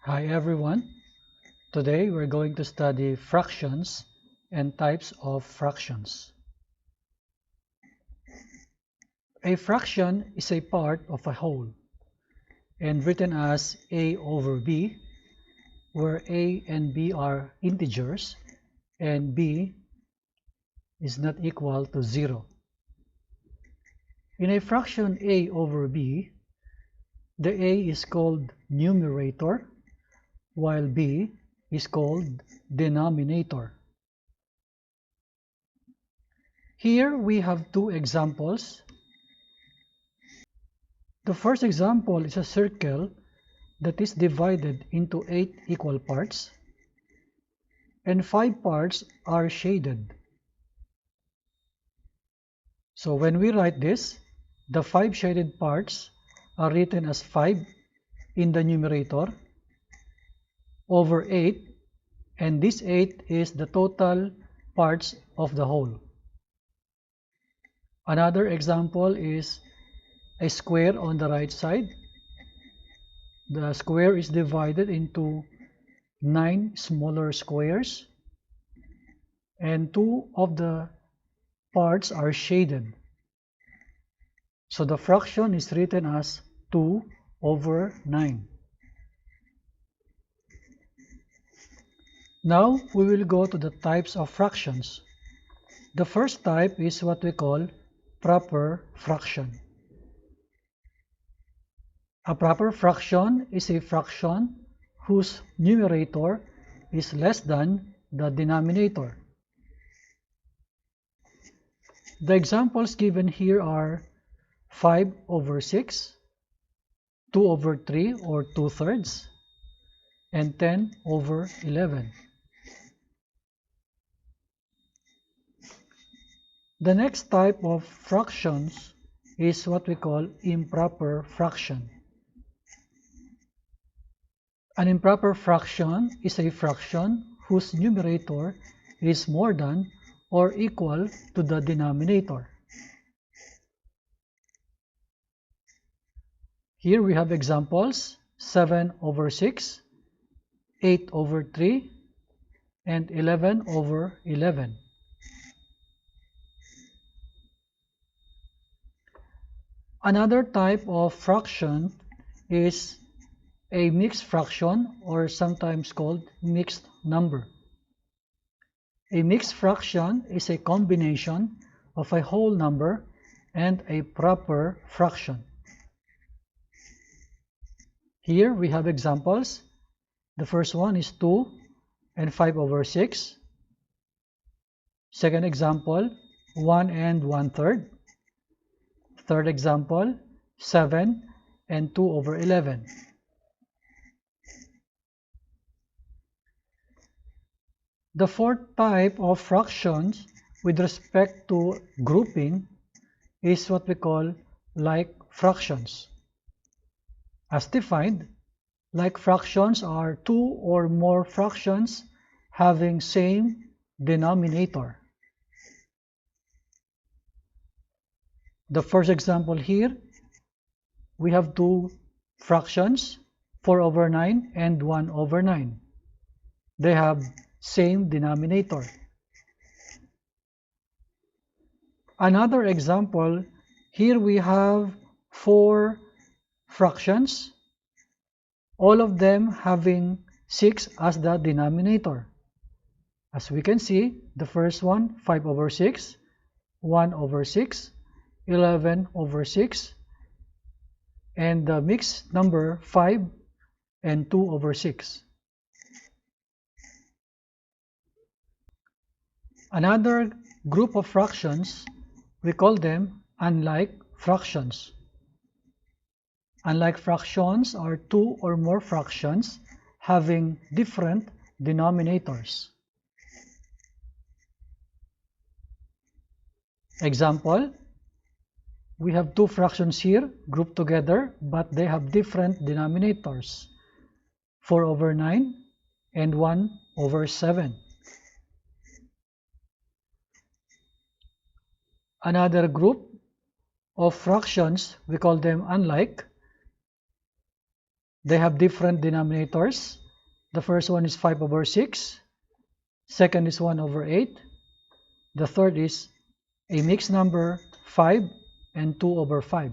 Hi everyone. Today we're going to study fractions and types of fractions. A fraction is a part of a whole and written as a over b, where a and b are integers and b is not equal to 0. In a fraction a over b, the a is called numerator while b is called denominator. Here we have two examples. The first example is a circle that is divided into 8 equal parts, and 5 parts are shaded. So when we write this, the 5 shaded parts are written as 5 in the numerator over 8, and this 8 is the total parts of the whole. Another example is a square on the right side. The square is divided into 9 smaller squares, and 2 of the parts are shaded. So the fraction is written as 2 over 9. Now we will go to the types of fractions. The first type is what we call proper fraction. A proper fraction is a fraction whose numerator is less than the denominator. The examples given here are 5 over 6, 2 over 3 or 2/3, and 10 over 11. The next type of fractions is what we call improper fraction. An improper fraction is a fraction whose numerator is more than or equal to the denominator. Here we have examples: 7 over 6, 8 over 3, and 11 over 11. Another type of fraction is a mixed fraction, or sometimes called mixed number. A mixed fraction is a combination of a whole number and a proper fraction. Here we have examples. The first one is 2 and 5 over 6. Second example, 1 and 1/3. Third example, 7 and 2 over 11. The fourth type of fractions with respect to grouping is what we call like fractions. As defined, like fractions are 2 or more fractions having same denominator. The first example here, we have two fractions, 4 over 9 and 1 over 9. They have same denominator. Another example, here we have 4 fractions, all of them having 6 as the denominator. As we can see, the first one, 5 over 6, 1 over 6, 11 over 6, and the mixed number 5 and 2 over 6. Another group of fractions, we call them unlike fractions. Unlike fractions are 2 or more fractions having different denominators. Example, we have 2 fractions here grouped together, but they have different denominators: 4 over 9 and 1 over 7. Another group of fractions, we call them unlike. They have different denominators. The first one is 5 over 6. Second is 1 over 8. The third is a mixed number, 5 and 2 over 5.